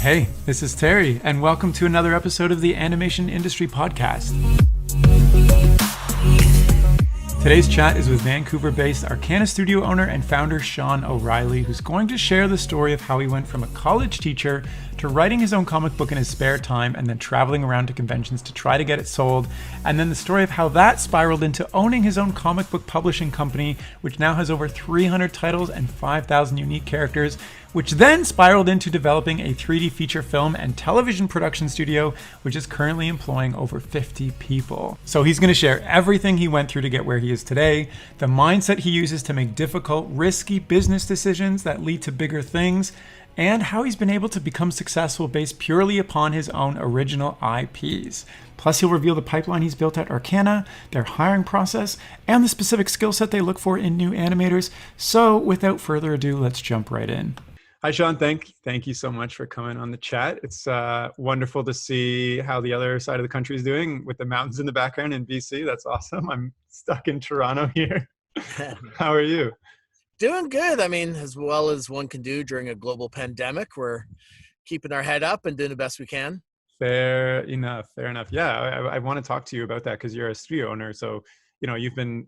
Hey, this is Terry, and welcome to another episode of the Animation Industry Podcast. Today's chat is with Vancouver-based Arcana studio owner and founder Sean O'Reilly, who's going to share the story of how he went from a college teacher to writing his own comic book in his spare time and then traveling around to conventions to try to get it sold, and then the story of how that spiraled into owning his own comic book publishing company, which now has over 300 titles and 5,000 unique characters, which then spiraled into developing a 3D feature film and television production studio, which is currently employing over 50 people. So he's going to share everything he went through to get where he is today, the mindset he uses to make difficult, risky business decisions that lead to bigger things, and how he's been able to become successful based purely upon his own original IPs. Plus, he'll reveal the pipeline he's built at Arcana, their hiring process, and the specific skill set they look for in new animators. So without further ado, let's jump right in. Hi, Sean. Thank you so much for coming on the chat. It's wonderful to see how the other side of the country is doing with the mountains in the background in BC. That's awesome. I'm stuck in Toronto here. How are you? Doing good. I mean, as well as one can do during a global pandemic. We're keeping our head up and doing the best we can. Fair enough. Yeah, I want to talk to you about that because you're a studio owner. So, you've been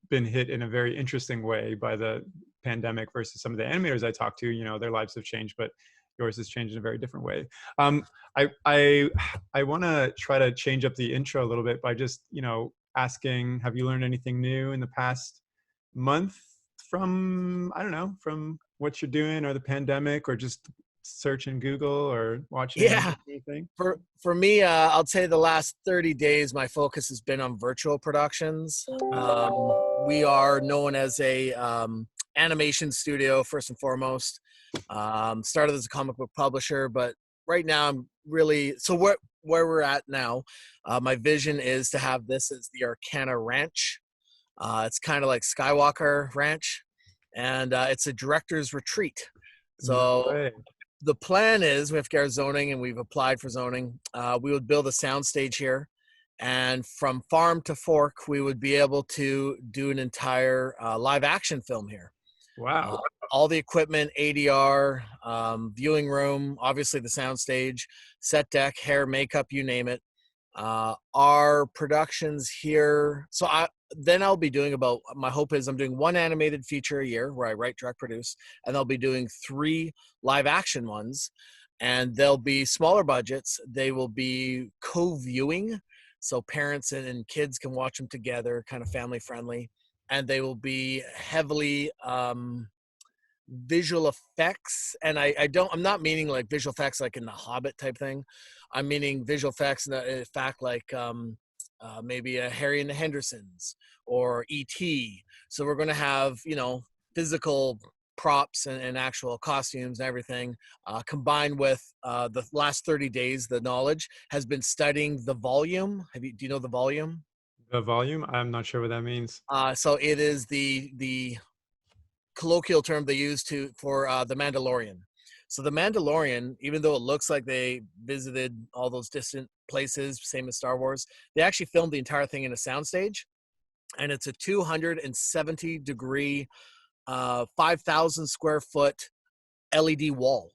hit in a very interesting way by the pandemic versus some of the animators I talk to. Their lives have changed, but yours has changed in a very different way. I want to try to change up the intro a little bit by just, asking, have you learned anything new in the past month from what you're doing or the pandemic or just searching Google or watching anything? For me, I'll say the last 30 days, my focus has been on virtual productions. We are known as a animation studio, first and foremost. Started as a comic book publisher, but right now I'm really, so where we're at now, my vision is to have this as the Arcana Ranch. It's kind of like Skywalker Ranch, and it's a director's retreat. So the plan is we have to get our zoning, and we've applied for zoning. We would build a soundstage here, and from farm to fork, we would be able to do an entire live action film here. Wow. All the equipment, ADR, viewing room, obviously the soundstage, set deck, hair, makeup, you name it. Our productions here, so I'll be doing my hope is I'm doing one animated feature a year where I write, direct, produce, and I'll be doing 3 live action ones, and they'll be smaller budgets. They will be co-viewing, so parents and kids can watch them together, kind of family friendly, and they will be heavily visual effects. And I'm not meaning like visual effects like in the Hobbit type thing. I'm meaning visual effects in fact like maybe a Harry and the Hendersons or E.T. So we're going to have, physical props and actual costumes and everything, combined with the last 30 days, the knowledge has been studying the volume. Do you know the volume? The volume? I'm not sure what that means. So it is the colloquial term they use for the Mandalorian. So the Mandalorian, even though it looks like they visited all those distant places, same as Star Wars, they actually filmed the entire thing in a soundstage, and it's a 270 degree, 5,000 square foot LED wall.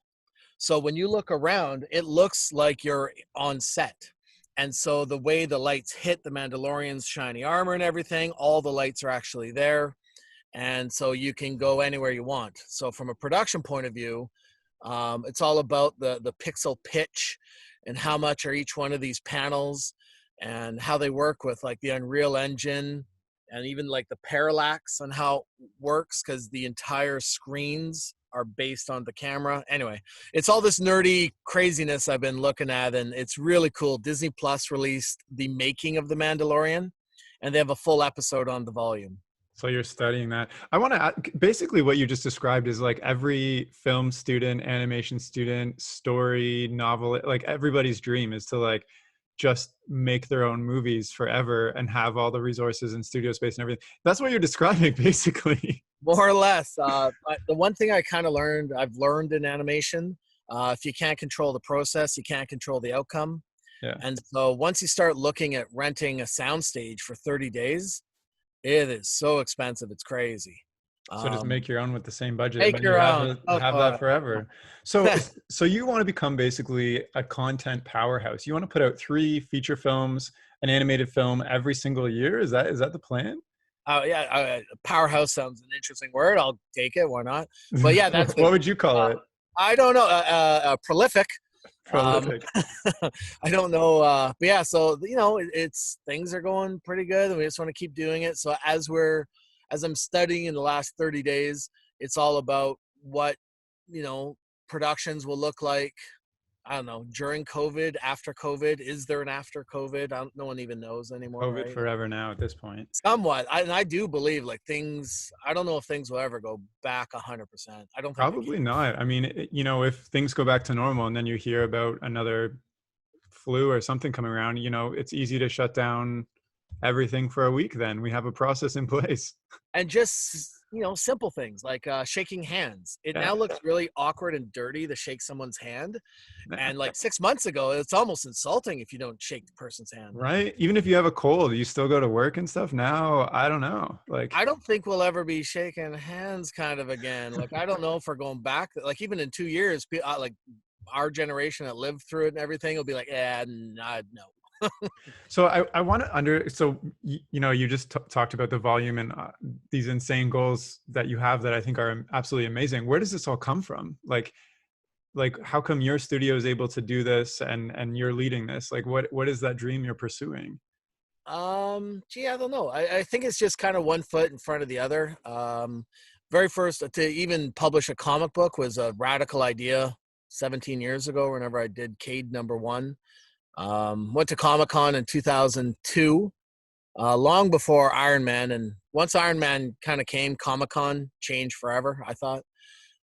So when you look around, it looks like you're on set. And so the way the lights hit the Mandalorian's shiny armor and everything, all the lights are actually there. And so you can go anywhere you want. So from a production point of view, it's all about the pixel pitch and how much are each one of these panels and how they work with like the Unreal Engine and even like the parallax on how it works, because the entire screens are based on the camera. Anyway, it's all this nerdy craziness I've been looking at, and it's really cool. Disney Plus released the making of The Mandalorian, and they have a full episode on the volume. So you're studying that. I want to basically what you just described is like every film student, animation student, story, novel, like everybody's dream is to like just make their own movies forever and have all the resources and studio space and everything. That's what you're describing basically. More or less. But the one thing I've learned in animation, if you can't control the process, you can't control the outcome. Yeah. And so once you start looking at renting a soundstage for 30 days, it is so expensive. It's crazy. So just make your own with the same budget, and Make then you your own. Oh, have that God. forever. So you want to become basically a content powerhouse. You want to put out 3 feature films, an animated film every single year. Is that the plan? Yeah, powerhouse sounds an interesting word. I'll take it. Why not? But yeah, that's What the. would you call it? I don't know. Prolific. Um, Prolific. I don't know. But yeah, so it's things are going pretty good, and we just want to keep doing it. So as I'm studying in the last 30 days, it's all about what you know productions will look like. I don't know, during COVID, after COVID. Is there an after COVID? No one even knows anymore, COVID right? forever now at this point. Somewhat. I do believe like things. I don't know if things will ever go back 100%. I don't think they Probably not. I mean, if things go back to normal and then you hear about another flu or something coming around, it's easy to shut down everything for a week. Then we have a process in place. and just simple things like shaking hands. It Yeah. now looks really awkward and dirty to shake someone's hand, Nah. and like 6 months ago it's almost insulting if you don't shake the person's hand. Right? Even if you have a cold, you still go to work and stuff. Now, I don't know. I don't think we'll ever be shaking hands kind of again. Like I don't know if we're going back, like even in 2 years, like our generation that lived through it and everything will be like, no. So I want to so you just talked about the volume and these insane goals that you have that I think are absolutely amazing. Where does this all come from? Like how come your studio is able to do this and you're leading this? Like what is that dream you're pursuing? Gee, I don't know. I think it's just kind of one foot in front of the other. Very first to even publish a comic book was a radical idea 17 years ago, whenever I did Cade #1. Went to Comic-Con in 2002, long before Iron Man. And once Iron Man kind of came, Comic-Con changed forever, I thought.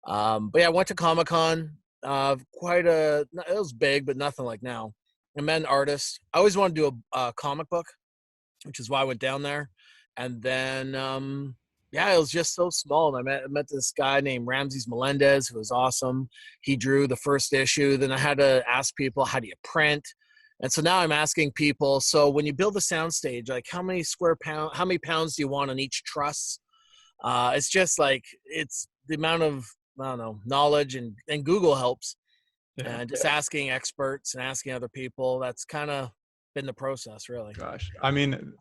But yeah, I went to Comic-Con, it was big, but nothing like now. I met an artist. I always wanted to do a comic book, which is why I went down there. And then, yeah, it was just so small. And I met this guy named Ramses Melendez, who was awesome. He drew the first issue. Then I had to ask people, how do you print? And so now I'm asking people, so when you build a soundstage, like how many pounds do you want on each truss? It's just like, it's the amount of, I don't know, knowledge and Google helps. Yeah. And just asking experts and asking other people, that's kind of been the process, really. Gosh, I mean,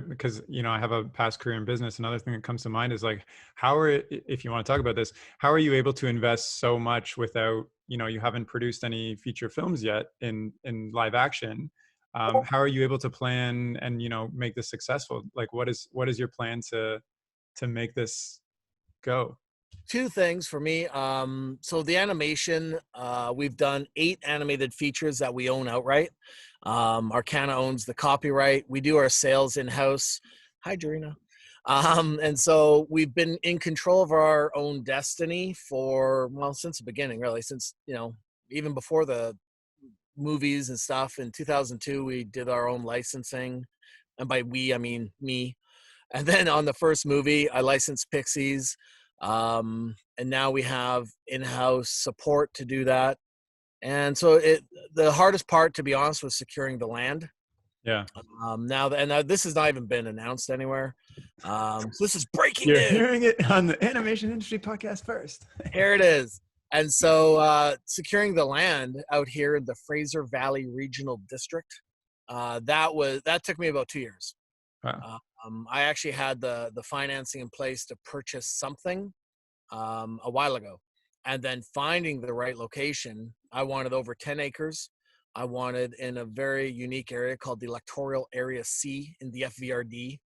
because I have a past career in business. Another thing that comes to mind is like, if you want to talk about this, how are you able to invest so much without, you haven't produced any feature films yet in live action? How are you able to plan and make this successful? Like, what is your plan to make this go? Two things for me. So the animation, we've done 8 animated features that we own outright. Arcana owns the copyright. We do our sales in-house. Hi, Jarina. And so we've been in control of our own destiny since the beginning, really, since, even before the movies and stuff. In 2002, we did our own licensing. And by we, I mean me. And then on the first movie, I licensed Pixies. And now we have in-house support to do that. And so the hardest part, to be honest, was securing the land. Yeah. Now this has not even been announced anywhere. So this is breaking You're news. hearing it on the Animation Industry Podcast first. Here it is. And so securing the land out here in the Fraser Valley Regional District, that took me about 2 years. Wow. I actually had the financing in place to purchase something a while ago. And then finding the right location, I wanted over 10 acres. I wanted in a very unique area called the Electoral Area C in the FVRD,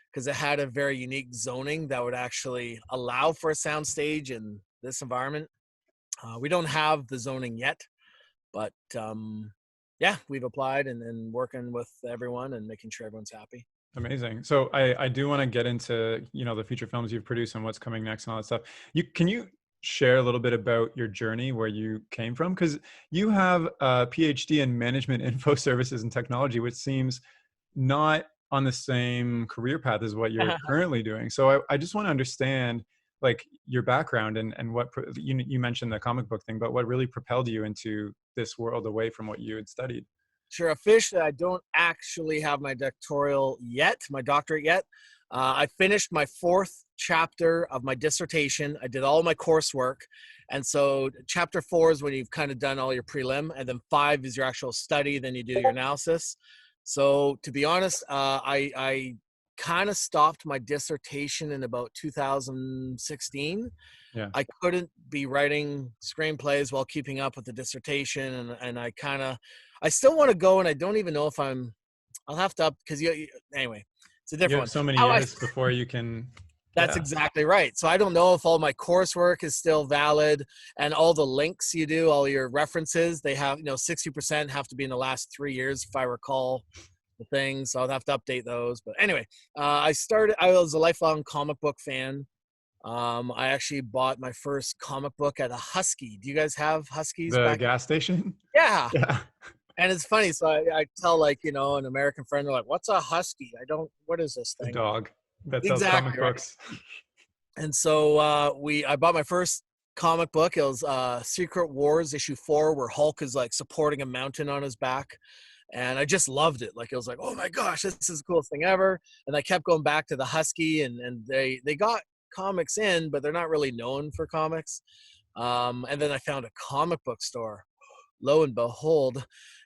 because it had a very unique zoning that would actually allow for a soundstage in this environment. We don't have the zoning yet, but yeah, we've applied and working with everyone and making sure everyone's happy. Amazing. So I do want to get into, the feature films you've produced and what's coming next and all that stuff. Can you share a little bit about your journey, where you came from? Because you have a PhD in management info services and technology, which seems not on the same career path as what you're currently doing. So I just want to understand like your background and what you mentioned the comic book thing, but what really propelled you into this world away from what you had studied? Sure. Officially, I don't actually have my doctorate yet. I finished my 4th chapter of my dissertation. I did all my coursework. And so chapter 4 is when you've kind of done all your prelim, and then 5 is your actual study. Then you do your analysis. So to be honest, I kind of stopped my dissertation in about 2016. Yeah. I couldn't be writing screenplays while keeping up with the dissertation, and I still want to go, and I don't even know if I'll have to because anyway, it's a You different have one. so many How I years before you can. That's Yeah. exactly right. So I don't know if all my coursework is still valid, and all the links you do, all your references, they have 60% have to be in the last 3 years if I recall the thing. So I'll have to update those. But anyway, I was a lifelong comic book fan. I actually bought my first comic book at a Husky. Do you guys have Huskies The back? gas station. Yeah. Yeah. And it's funny. So I tell an American friend, they're like, what's a Husky? What is this The thing? dog that sells comic Exactly right. books. And so I bought my first comic book. It was Secret Wars issue 4, where Hulk is like supporting a mountain on his back. And I just loved it. Like, it was like, oh my gosh, this is the coolest thing ever. And I kept going back to the Husky, and they got comics in, but they're not really known for comics. And then I found a comic book store, lo and behold.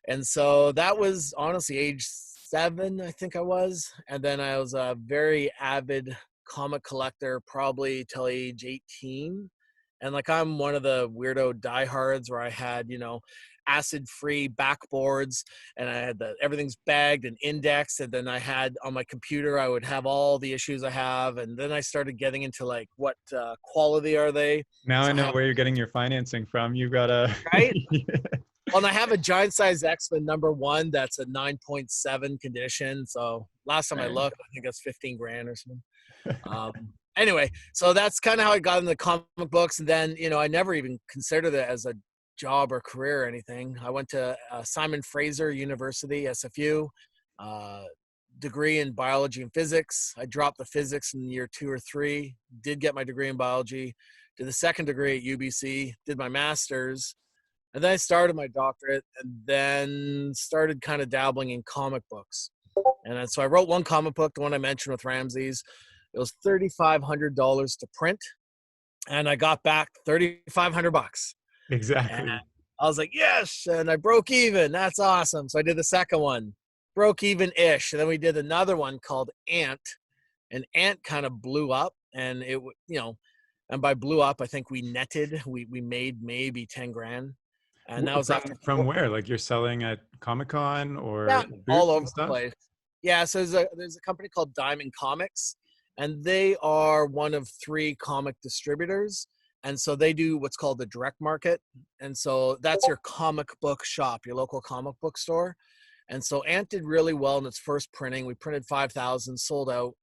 And so that was honestly age 7, I think I was. And then I was a very avid comic collector probably till age 18. And like, I'm one of the weirdo diehards where I had, acid-free backboards, and I had everything's bagged and indexed. And then I had on my computer, I would have all the issues I have. And then I started getting into like, what quality are they? Now I So I know have, where you're getting your financing from. You've got a. right? Well, and I have a giant size X-Men #1 that's a 9.7 condition. So last time I Dang. looked, I think that's 15 grand or something. Um, anyway, so that's kind of how I got into comic books. And then, I never even considered it as a job or career or anything. I went to Simon Fraser University, SFU, degree in biology and physics. I dropped the physics in year 2 or 3, did get my degree in biology, did the second degree at UBC, did my master's, and then I started my doctorate, and then started kind of dabbling in comic books. And then, so I wrote one comic book, the one I mentioned with Ramses. It was $3,500 to print, and I got back $3,500. And Exactly. I was like, yes, and I broke even. That's awesome. So I did the second one, broke even-ish. And then we did another one called Ant, and Ant kind of blew up, and and by blew up, I think we made maybe 10 grand. And that was after From where? Like, you're selling at Comic-Con yeah, or all booths over and the stuff? place. Yeah, so there's a company called Diamond Comics, and they are one of 3 comic distributors. And so they do what's called the direct market. And so that's your comic book shop, your local comic book store. And so Ant did really well in its first printing. We printed 5,000, sold out.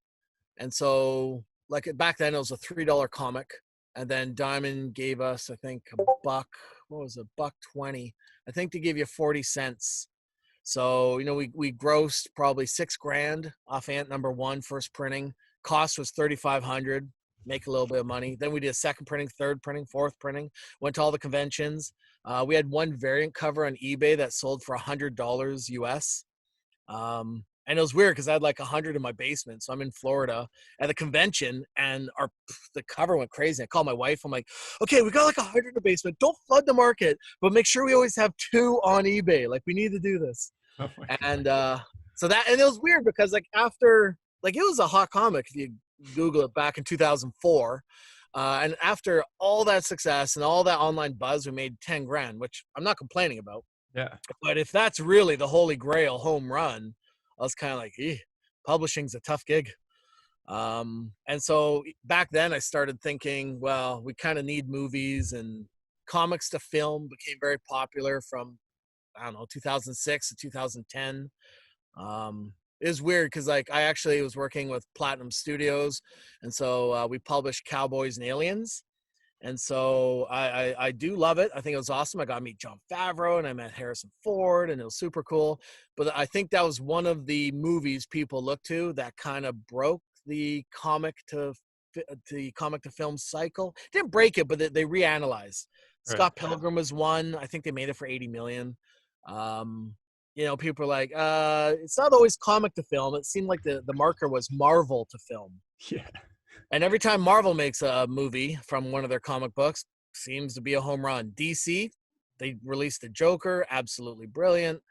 And so, like, back then it was a $3 comic. And then Diamond gave us, I think, a buck. What was it? $1.20. I think they give you 40 cents. So, we grossed probably 6 grand off Ant #1 first printing. Cost was 3,500. Make a little bit of money. Then we did a second printing, third printing, fourth printing. Went to all the conventions. We had one variant cover on eBay that sold for $100 US. And it was weird because I had like 100 in my basement. So I'm in Florida at a convention, and the cover went crazy. I called my wife. I'm like, okay, we got like 100 in the basement. Don't flood the market, but make sure we always have 2 on eBay. Like, we need to do this. Oh my And and it was weird because like after, like, it was a hot comic if you Google it back in 2004. And after all that success and all that online buzz, we made 10 grand, which I'm not complaining about. Yeah. But if that's really the holy grail home run, I was kind of like, publishing's a tough gig. And so back then I started thinking, well, we kind of need movies, and comics to film became very popular from, I don't know, 2006 to 2010. It was weird because like I actually was working with Platinum Studios, and so we published Cowboys and Aliens. And so I do love it. I think it was awesome. I got to meet Jon Favreau, and I met Harrison Ford, and it was super cool. But I think that was one of the movies people look to that kind of broke the comic to film cycle. Didn't break it, but they reanalyzed. Right. Scott Pilgrim was one. I think they made it for 80 million. people are like, it's not always comic to film. It seemed like the marker was Marvel to film. Yeah. And every time Marvel makes a movie from one of their comic books, seems to be a home run. DC, they released the Joker, absolutely brilliant.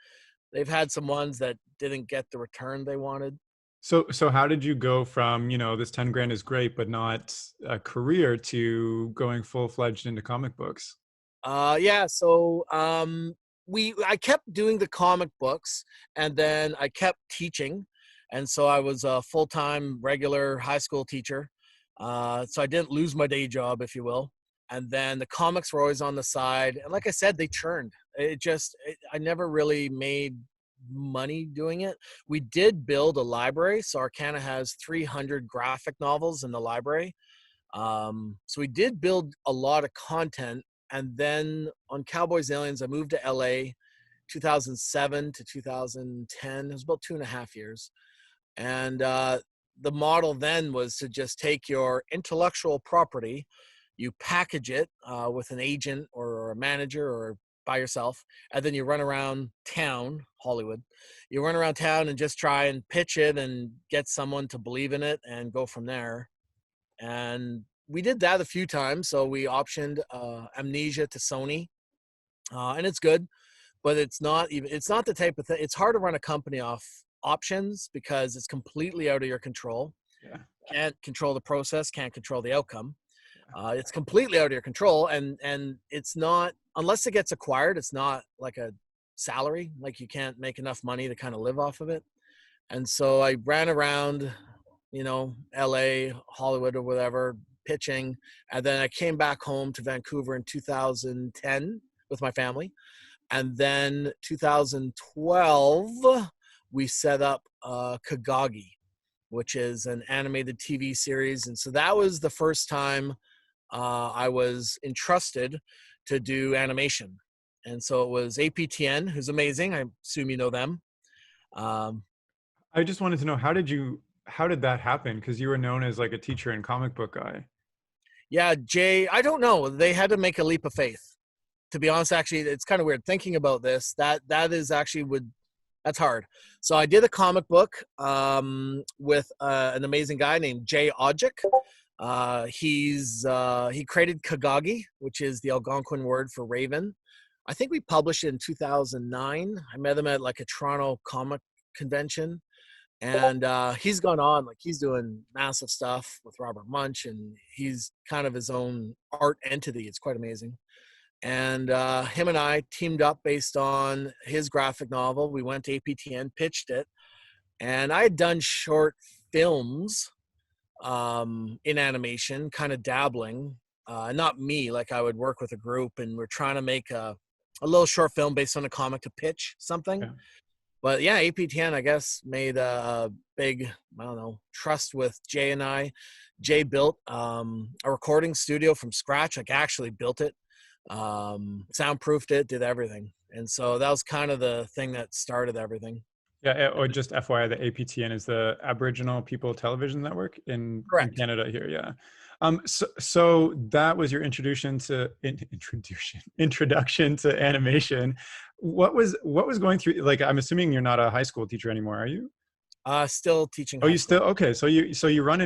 They've had some ones that didn't get the return they wanted. So how did you go from, this 10 grand is great, but not a career, to going full fledged into comic books? Yeah, so I kept doing the comic books, and then I kept teaching, and so I was a full-time regular high school teacher. So I didn't lose my day job, if you will. And then the comics were always on the side, and like I said, they churned. I never really made money doing it. We did build a library, so Arcana has 300 graphic novels in the library. So we did build a lot of content. And then on Cowboys Aliens, I moved to LA 2007 to 2010. It was about 2.5 years. And the model then was to just take your intellectual property, you package it with an agent or a manager or by yourself, and then you run around town, Hollywood. You run around town and just try and pitch it and get someone to believe in it and go from there. And we did that a few times. So we optioned Amnesia to Sony, and it's good, but it's not the type of thing. It's hard to run a company off options because it's completely out of your control. Yeah. Can't control the process, can't control the outcome. It's completely out of your control, and it's not, unless it gets acquired, it's not like a salary. Like, you can't make enough money to kind of live off of it. And so I ran around, LA, Hollywood, or whatever, pitching. And then I came back home to Vancouver in 2010 with my family. And then 2012, we set up Kagagi, which is an animated TV series. And so that was the first time I was entrusted to do animation. And so it was APTN, who's amazing. I assume you know them. I just wanted to know, how did that happen? Because you were known as like a teacher and comic book guy. Yeah, Jay, I don't know. They had to make a leap of faith. To be honest, actually, it's kind of weird thinking about this. That is actually that's hard. So I did a comic book with an amazing guy named Jay Odjick. He created Kagagi, which is the Algonquin word for raven. I think we published it in 2009. I met him at like a Toronto comic convention. And he's gone on, like, he's doing massive stuff with Robert Munch, and he's kind of his own art entity. It's quite amazing. And him and I teamed up based on his graphic novel. We went to APTN, pitched it, and I had done short films in animation, kind of dabbling. Not me, like I would work with a group, and we're trying to make a little short film based on a comic to pitch something. Yeah. But yeah, APTN, I guess, made a big, I don't know, trust with Jay and I. Jay built a recording studio from scratch, like actually built it, soundproofed it, did everything. And so that was kind of the thing that started everything. Yeah, or just FYI, the APTN is the Aboriginal People Television Network in Correct. Canada here. Yeah. So that was your introduction to animation. What was going through, like, I'm assuming you're not a high school teacher anymore, are you? Still teaching. Oh, you still, okay. So you run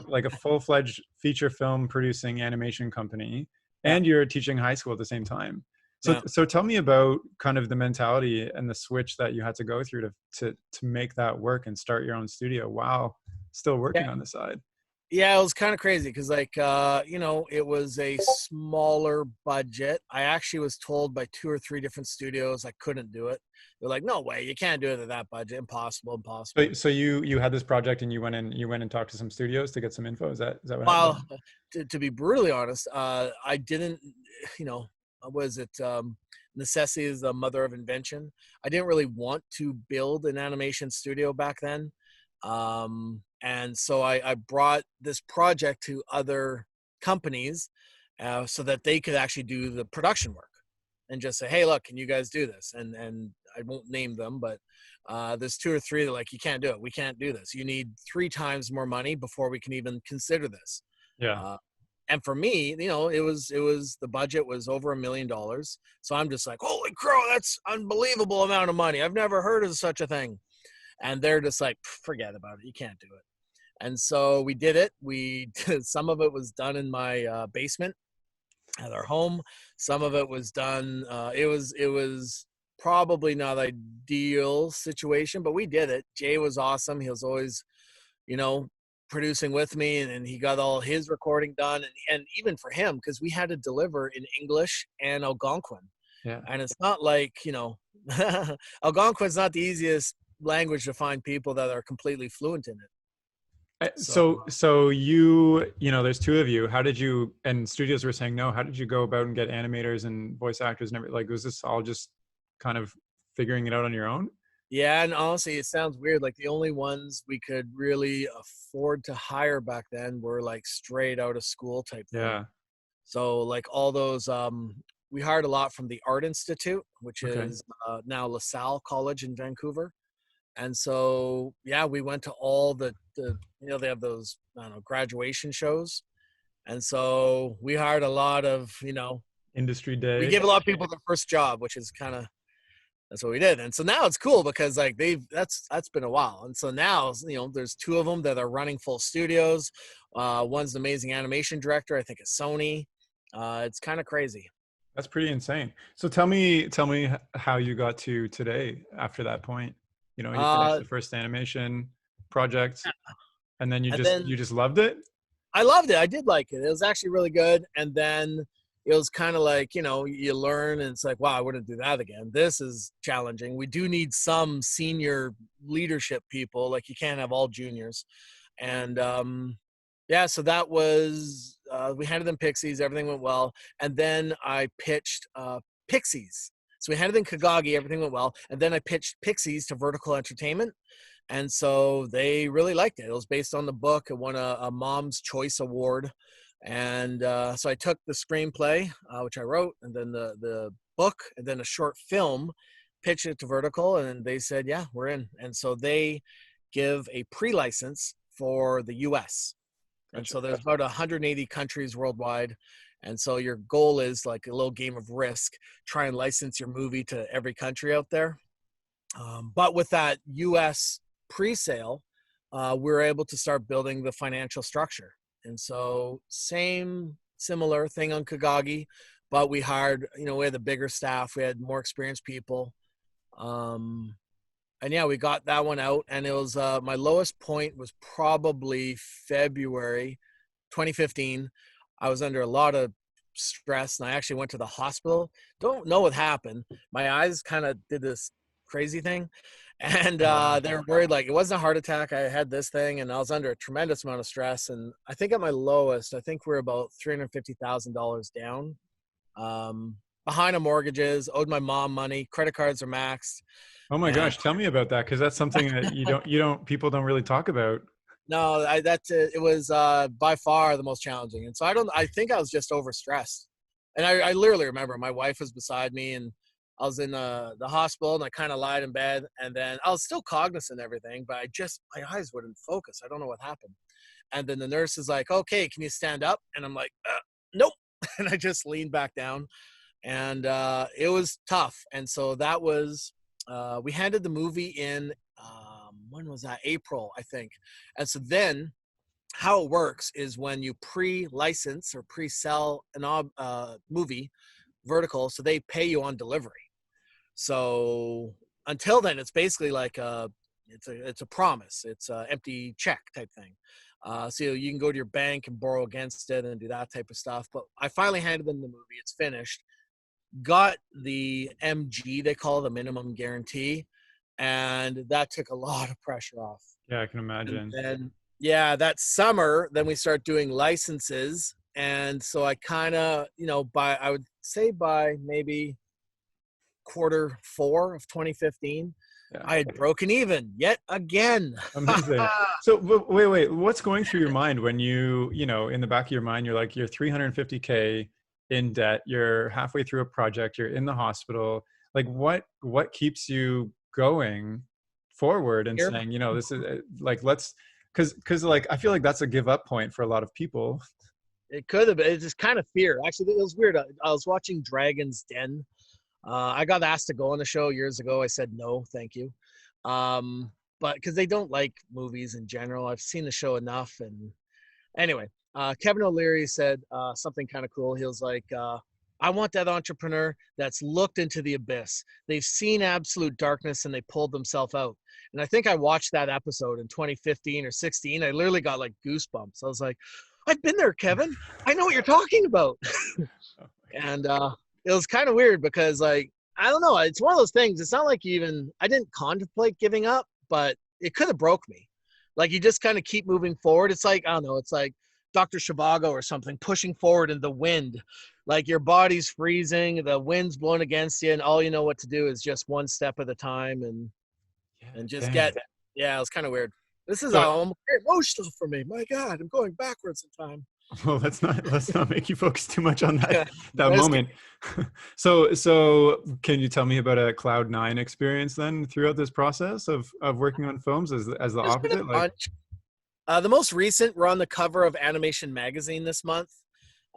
like a full-fledged feature film producing animation company, Yeah. and you're teaching high school at the same time. So Yeah. so tell me about kind of the mentality and the switch that you had to go through to make that work and start your own studio while still working Yeah. on the side. Yeah, it was kind of crazy because, like, it was a smaller budget. I actually was told by 2 or 3 different studios I couldn't do it. They're like, "No way, you can't do it at that budget. Impossible, impossible." So you had this project and you went and talked to some studios to get some info. Is that what Well, happened? to be brutally honest, I didn't, was it necessity is the mother of invention? I didn't really want to build an animation studio back then. And so I brought this project to other companies so that they could actually do the production work and just say, "Hey, look, can you guys do this?" And I won't name them, but there's 2 or 3 that are like, "You can't do it. We can't do this. You need 3 times more money before we can even consider this." Yeah. And for me, it was the budget was over $1 million. So I'm just like, holy crow, that's unbelievable amount of money. I've never heard of such a thing. And they're just like, forget about it. You can't do it. And so we did it. Some of it was done in my basement at our home. Some of it was done. It was probably not ideal situation, but we did it. Jay was awesome. He was always, you know, producing with me, and he got all his recording done. And even for him, because we had to deliver in English and Algonquin. Yeah. And it's not like, Algonquin's not the easiest language to find people that are completely fluent in it. So So there's two of you. How did you, and studios were saying no, how did you go about and get animators and voice actors and everything? Like, was this all just kind of figuring it out on your own? yeah, and honestly, it sounds weird. Like the only ones we could really afford to hire back then were like straight out of school type thing. Yeah. So like all those, we hired a lot from the Art Institute, which Okay. is now LaSalle College in Vancouver. And so, yeah, we went to all they have those, I don't know, graduation shows. And so we hired a lot of, Industry we day. gave a lot of people their first job, which is kind of, that's what we did. And so now it's cool because like that's been a while. And so now, there's two of them that are running full studios. One's an amazing animation director, I think at Sony. It's kind of crazy. That's pretty insane. So tell me how you got to today after that point. You finished Uh, the first animation project and then and then you just loved it? I loved it. I did like it. It was actually really good. And then it was kind of like, you learn and it's like, wow, I wouldn't do that again. This is challenging. We do need some senior leadership people. Like you can't have all juniors. And yeah, so that was, we handed them Pixies. Everything went well. And then I pitched Pixies. So we handed them Kagagi. Everything went well. And then I pitched Pixies to Vertical Entertainment. And so they really liked it. It was based on the book. It won a Mom's Choice Award. And so I took the screenplay, which I wrote, and then the book, and then a short film, pitched it to Vertical, and they said, yeah, we're in. And so they give a pre-license for the US. And Gotcha. so there's about 180 countries worldwide. And so your goal is like a little game of Risk, try and license your movie to every country out there. But with that US pre-sale, we're able to start building the financial structure. And so similar thing on Kagagi, but we hired, we had the bigger staff, we had more experienced people. And yeah, we got that one out, and it was my lowest point was probably February 2015. I was under a lot of stress, and I actually went to the hospital. Don't know what happened. My eyes kind of did this crazy thing, and they were worried like it wasn't a heart attack. I had this thing, and I was under a tremendous amount of stress. And I think at my lowest, I think we're about $350,000 down, behind on mortgages, owed my mom money, credit cards are maxed. Oh my And gosh, tell me about that, because that's something that people don't really talk about. no, it was by far the most challenging. And so I think I was just overstressed. And I literally remember my wife was beside me, and I was in the hospital, and I kind of lied in bed, and then I was still cognizant and everything, but my eyes wouldn't focus. I don't know what happened. And then the nurse is like, okay, can you stand up? And I'm like, nope. And I just leaned back down, and it was tough. And so that was, we handed the movie in, when was that? April, I think. And so then how it works is when you pre-license or pre-sell an movie, Vertical, so they pay you on delivery. So until then, it's basically like it's a promise. It's an empty check type thing. So you can go to your bank and borrow against it and do that type of stuff. But I finally handed them the movie. It's finished. Got the MG, they call it a minimum guarantee, and that took a lot of pressure off. Yeah, I can And imagine. then, yeah, that summer, then we start doing licenses. And so I kind of, I would say by maybe Q4 of 2015, Yeah. I had broken even yet again. Amazing. So wait, what's going through your mind when in the back of your mind, you're like, you're 350K in debt, you're halfway through a project, you're in the hospital. Like what keeps you going forward and Here, saying, this is like, cause like, I feel like that's a give up point for a lot of people. It could have been. It's just kind of fear. Actually, it was weird. I was watching Dragon's Den. I got asked to go on the show years ago. I said no, thank you. But because they don't like movies in general, I've seen the show enough. And anyway, Kevin O'Leary said something kind of cool. He was like, I want that entrepreneur that's looked into the abyss. They've seen absolute darkness and they pulled themselves out. And I think I watched that episode in 2015 or 16. I literally got like goosebumps. I was like, I've been there, Kevin. I know what you're talking about. And it was kind of weird because, like, I don't know. It's one of those things. It's not like I didn't contemplate giving up, but it could have broke me. Like, you just kind of keep moving forward. It's like, I don't know. It's like Dr. Zhivago or something pushing forward in the wind. Like, your body's freezing, the wind's blowing against you, and all you know what to do is just one step at a time and just Dang. yeah, it was kind of weird. This is So, very emotional for me. My God, I'm going backwards in time. well, let's not make you focus too much on that that Just moment. So can you tell me about a Cloud9 experience then throughout this process of working on films as the There's been a opposite? Like, bunch. The most recent, we're on the cover of Animation Magazine this month.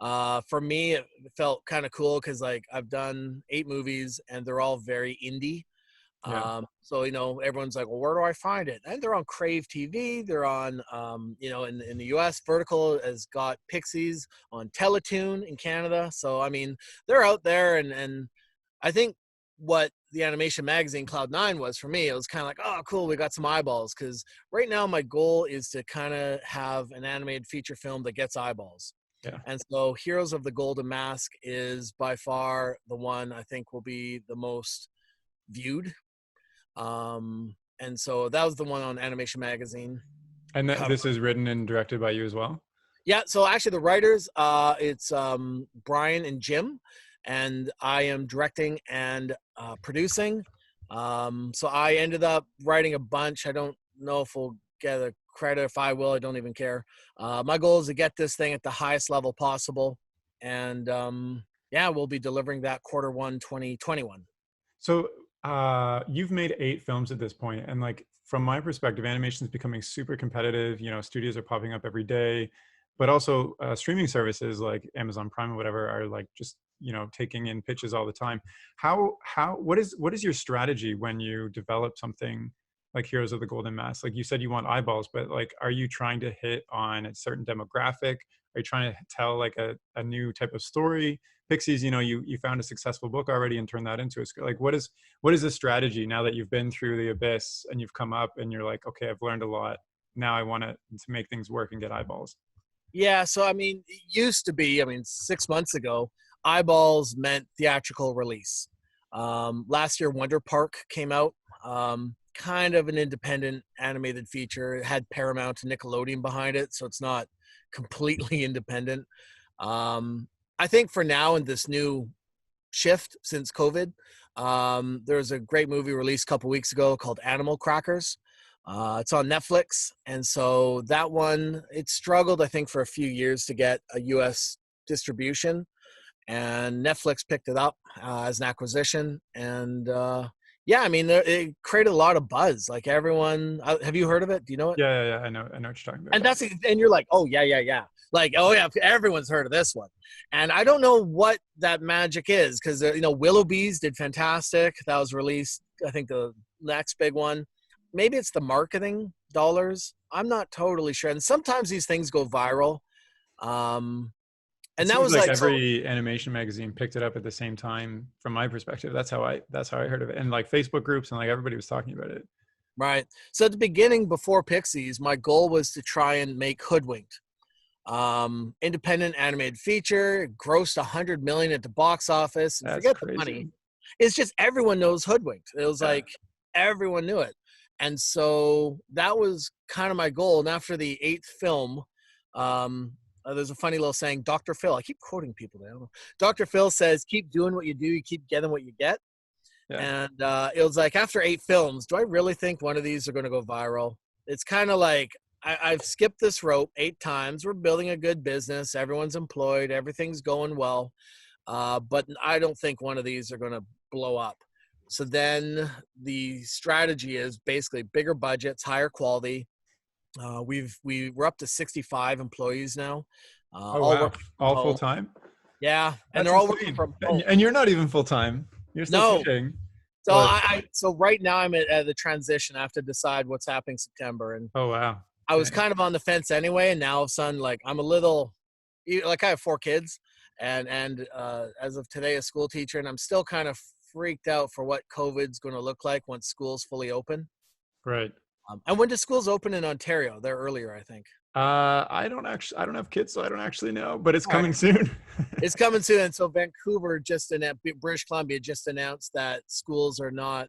For me, it felt kind of cool because, like, I've done 8 movies and they're all very indie. yeah, So, everyone's like, well, where do I find it? And they're on Crave TV. They're on, in the US, Vertical has got Pixies on Teletoon in Canada. So, I mean, they're out there. And I think what the Animation Magazine Cloud9 was for me, it was kind of like, oh, cool, we got some eyeballs. Because right now my goal is to kind of have an animated feature film that gets eyeballs. yeah. And so Heroes of the Golden Mask is by far the one I think will be the most viewed. And so that was the one on Animation Magazine And cover. this is written and directed by you as well? Yeah, so actually the writers, it's Brian and Jim, and I am directing and producing. So I ended up writing a bunch. I don't know if we'll get a credit. If I will, I don't even care. My goal is to get this thing at the highest level possible. And yeah, we'll be delivering that Q1 2021. So you've made 8 films at this point, and like from my perspective, animation is becoming super competitive. Studios are popping up every day, but also streaming services like Amazon Prime or whatever are like just taking in pitches all the time. What is your strategy when you develop something like Heroes of the Golden Mask? Like you said, you want eyeballs, but like, are you trying to hit on a certain demographic? Are you trying to tell like a new type of story? Pixies, you found a successful book already and turned that into a script. Like, what is the strategy now that you've been through the abyss and you've come up and you're like, okay, I've learned a lot. Now I want to make things work and get eyeballs. Yeah, so I mean, it used to be, 6 months ago, eyeballs meant theatrical release. Last year, Wonder Park came out, kind of an independent animated feature. It had Paramount and Nickelodeon behind it, so it's not completely independent. I think for now, in this new shift since COVID, there's a great movie released a couple weeks ago called Animal Crackers. It's on Netflix, and so that one, it struggled, I think, for a few years to get a U.S. distribution, and Netflix picked it up as an acquisition, and yeah, I mean, it created a lot of buzz. Like everyone, have you heard of it? Do you know it? Yeah. I know what you're talking about. And you're like, oh yeah. Like, oh yeah, everyone's heard of this one. And I don't know what that magic is because Willowbees did fantastic. That was released, I think, the next big one. Maybe it's the marketing dollars. I'm not totally sure. And sometimes these things go viral. And It that seems was like like, every animation magazine picked it up at the same time. From my perspective, that's how I heard of it. And like Facebook groups and like everybody was talking about it. right. So at the beginning, before Pixies, my goal was to try and make Hoodwinked. Independent animated feature, grossed 100 million at the box office, and That's forget the crazy. money. It's just everyone knows Hoodwinked. It was like everyone knew it. And so that was kind of my goal. And after the 8th film, there's a funny little saying, Dr. Phil, I keep quoting people now. Dr. Phil says, keep doing what you do, you keep getting what you get. Yeah. And it was like, after 8 films, do I really think one of these are going to go viral? It's kind of like, I've skipped this rope 8 times. We're building a good business. Everyone's employed. Everything's going well. But I don't think one of these are going to blow up. So then the strategy is basically bigger budgets, higher quality. We're up to 65 employees now. Oh all wow, working from all full home. time. Yeah, and That's they're all working insane. from home. And you're not even full time. You're still No, teaching, so but so right now I'm at the transition. I have to decide what's happening September, and oh wow, I was dang. kind of on the fence anyway. And now all of a sudden, like I'm a little, like I have 4 kids, and as of today, a school teacher, and I'm still kind of freaked out for what COVID's going to look like once school's fully open. Right. And when do schools open in Ontario? They're earlier, I think. I don't have kids, so I don't actually know, but it's All right. coming soon. It's coming soon. And so Vancouver just announced, British Columbia just announced that schools are not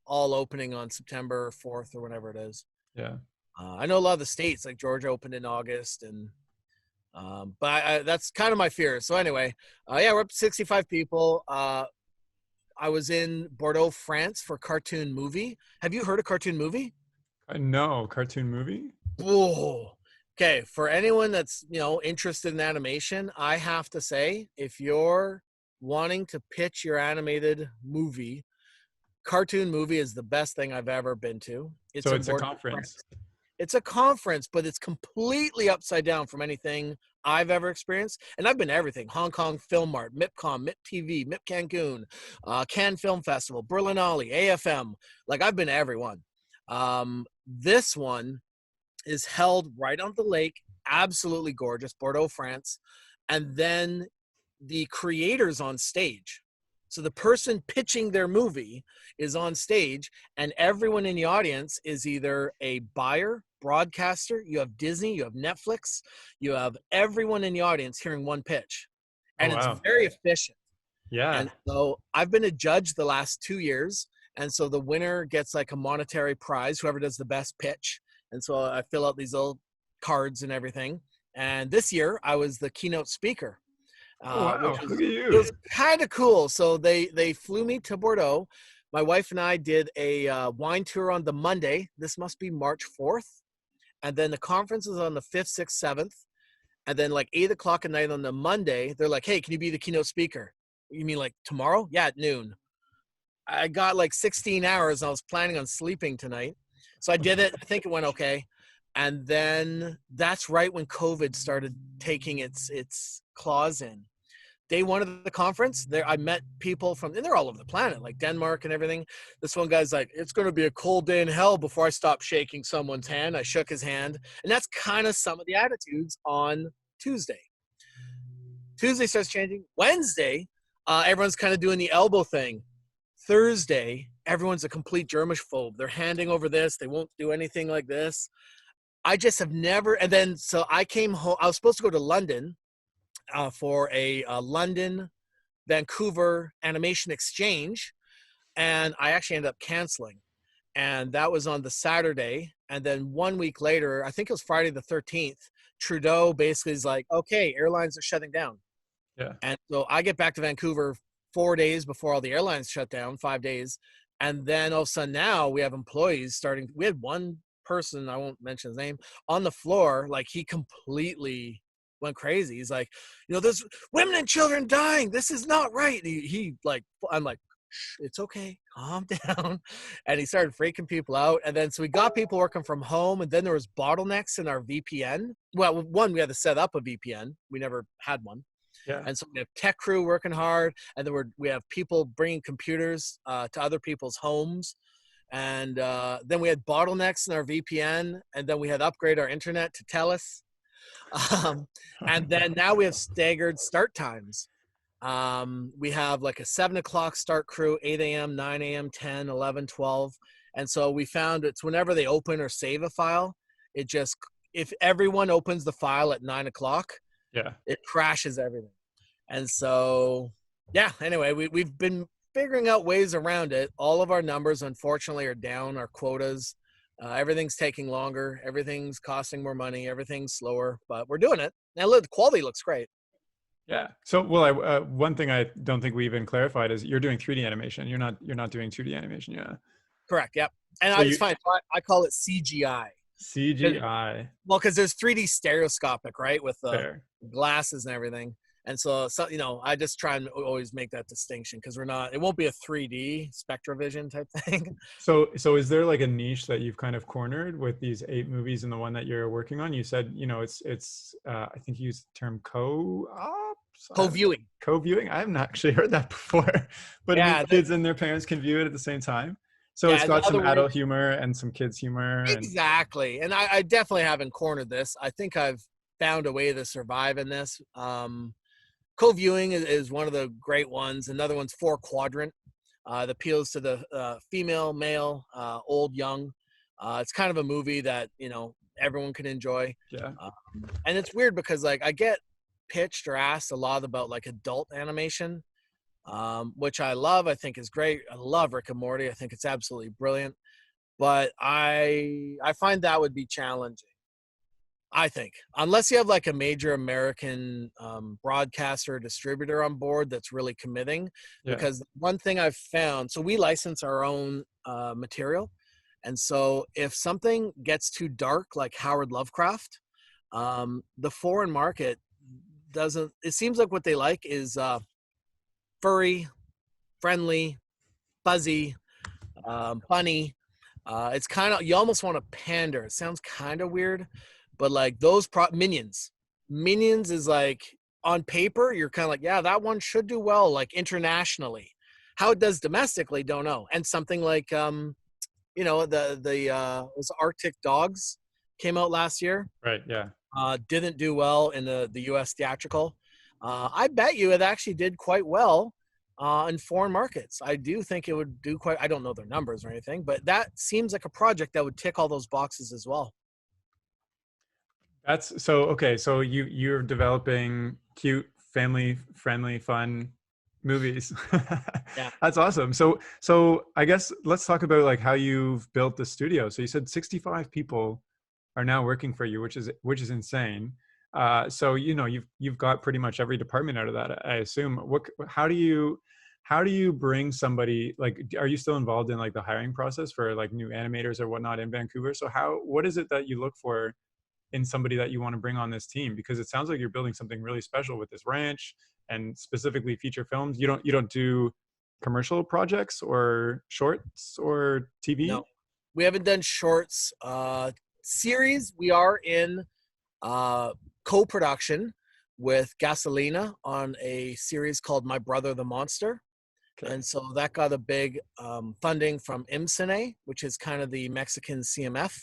all opening on September 4th or whenever it is. Yeah. I know a lot of the states, like Georgia, opened in August, and but that's kind of my fear. So anyway, yeah, we're up to 65 people. I was in Bordeaux, France for Cartoon Movie. Have you heard of Cartoon Movie? No, cartoon movie? Whoa. Okay, for anyone that's interested in animation, I have to say, if you're wanting to pitch your animated movie, Cartoon Movie is the best thing I've ever been to. It's So in it's a Bordeaux, conference. France. It's a conference, but it's completely upside down from anything I've ever experienced. And I've been to everything: Hong Kong Film Art, MIPCOM, MIP TV, MIP Cancun, Cannes Film Festival, Berlinale, AFM. Like I've been to every one. This one is held right on the lake, absolutely gorgeous, Bordeaux, France. And then the creators on stage. So the person pitching their movie is on stage, and everyone in the audience is either a buyer, broadcaster, you have Disney, you have Netflix, you have everyone in the audience hearing one pitch. Oh And it's wow. very efficient. Yeah. And so I've been a judge the last 2 years. And so the winner gets like a monetary prize, whoever does the best pitch. And so I fill out these little cards and everything. And this year I was the keynote speaker, Oh which wow. Look at it you. was kind of cool. So they flew me to Bordeaux. My wife and I did a wine tour on the Monday. This must be March 4th. And then the conference is on the 5th, 6th, 7th. And then like 8 o'clock at night on the Monday, they're like, hey, can you be the keynote speaker? You mean like tomorrow? Yeah, at noon. I got like 16 hours. I was planning on sleeping tonight. So I did it. I think it went okay. And then that's right when COVID started taking its claws in. Day one of the conference, there I met people from, and they're all over the planet, like Denmark and everything. This one guy's like, it's going to be a cold day in hell before I stop shaking someone's hand. I shook his hand. And that's kind of some of the attitudes on Tuesday. Tuesday starts changing. Wednesday, everyone's kind of doing the elbow thing. Thursday, everyone's a complete germaphobe. They're handing over this. They won't do anything like this. I just have never. And then, so I came home. I was supposed to go to London for a London, Vancouver animation exchange. And I actually ended up canceling. And that was on the Saturday. And then 1 week later, I think it was Friday the 13th, Trudeau basically is like, okay, airlines are shutting down. Yeah. And so I get back to Vancouver 4 days before all the airlines shut down, 5 days. And then all of a sudden now we have employees starting. We had one person, I won't mention his name, on the floor. Like he completely went crazy. He's like, there's women and children dying. This is not right. He like, I'm like, it's okay, calm down. And he started freaking people out. And then so we got people working from home, and then there was bottlenecks in our VPN. Well, one, we had to set up a VPN. We never had one. Yeah. And so we have tech crew working hard, and then we have people bringing computers to other people's homes. And then we had bottlenecks in our VPN, and then we had to upgrade our internet to TELUS. And then now we have staggered start times. We have like a 7 o'clock start crew, 8 a.m., 9 a.m., 10, 11, 12. And so we found it's whenever they open or save a file, if everyone opens the file at 9 o'clock, Yeah. it crashes everything. And so, yeah, anyway, we've been figuring out ways around it. All of our numbers, unfortunately, are down, our quotas. Everything's taking longer. Everything's costing more money. Everything's slower, but we're doing it. Now, look, the quality looks great. Yeah. So, well, one thing I don't think we even clarified is you're doing 3D animation. You're not doing 2D animation. Yeah. Correct. Yep. And So it's fine. I call it CGI. CGI. Well, because there's 3D stereoscopic, right, with the Fair. glasses and everything. And so I just try and always make that distinction because it won't be a 3D SpectraVision type thing. So is there like a niche that you've kind of cornered with these 8 movies and the one that you're working on? You said, it's I think you used the term co-ops, Co-viewing. co-viewing. I haven't actually heard that before, but it means Yeah, kids and their parents can view it at the same time. So it's yeah. In got some other adult words, humor and some kids humor and exactly. And I definitely haven't cornered this. I think I've found a way to survive in this. Co-viewing is one of the great ones. Another one's four quadrant. That appeals to the female, male, old, young. It's kind of a movie that everyone can enjoy. yeah. Um, and it's weird because like I get pitched or asked a lot about like adult animation, which I love. I think is great. I love Rick and Morty. I think it's absolutely brilliant. But I find that would be challenging. I think, unless you have like a major American broadcaster or distributor on board that's really committing, Yeah. because one thing I've found, so we license our own material. And so if something gets too dark, like Howard Lovecraft, the foreign market doesn't, it seems like what they like is furry, friendly, fuzzy, funny. It's kind of, you almost want to pander. It sounds kind of weird, but like those Minions is like on paper, you're kind of like, yeah, that one should do well, like internationally. How it does domestically, don't know. And something like, the was Arctic Dogs came out last year. Right. Yeah. Didn't do well in the U.S. theatrical. I bet you it actually did quite well in foreign markets. I do think it would do quite. I don't know their numbers or anything, but that seems like a project that would tick all those boxes as well. That's so okay. So you're developing cute, family friendly, fun movies. Yeah. That's awesome. So I guess let's talk about like how you've built the studio. So you said 65 people are now working for you, which is insane. So you've got pretty much every department out of that, I assume. How do you bring somebody, like, are you still involved in like the hiring process for like new animators or whatnot in Vancouver? So what is it that you look for in somebody that you want to bring on this team? Because it sounds like you're building something really special with this ranch and specifically feature films. You don't do commercial projects or shorts or TV? No, we haven't done shorts. Series, we are in co-production with Gasolina on a series called My Brother the Monster. Okay. And so that got a big funding from IMCINE, which is kind of the Mexican CMF.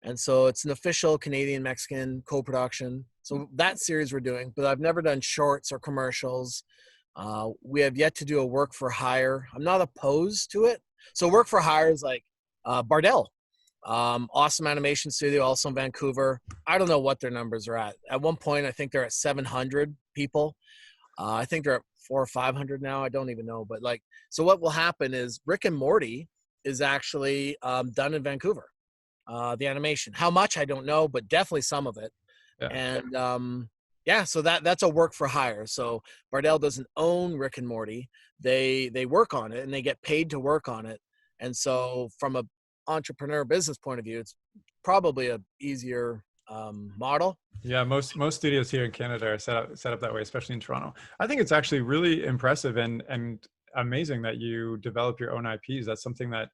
And so it's an official Canadian-Mexican co-production. So that series we're doing, but I've never done shorts or commercials. We have yet to do a work for hire. I'm not opposed to it. So work for hire is like Bardell, awesome animation studio, also in Vancouver. I don't know what their numbers are at. At one point, I think they're at 700 people. I think they're at 400 or 500 now. I don't even know. But like, so what will happen is Rick and Morty is actually done in Vancouver. The animation, how much I don't know, but definitely some of it. Yeah. And yeah, so that's a work for hire. So Bardell doesn't own Rick and Morty. They work on it and they get paid to work on it. And so from a entrepreneur business point of view, it's probably a easier model. Yeah, most studios here in Canada are set up that way, especially in Toronto. I think it's actually really impressive and amazing that you develop your own IPs. That's something that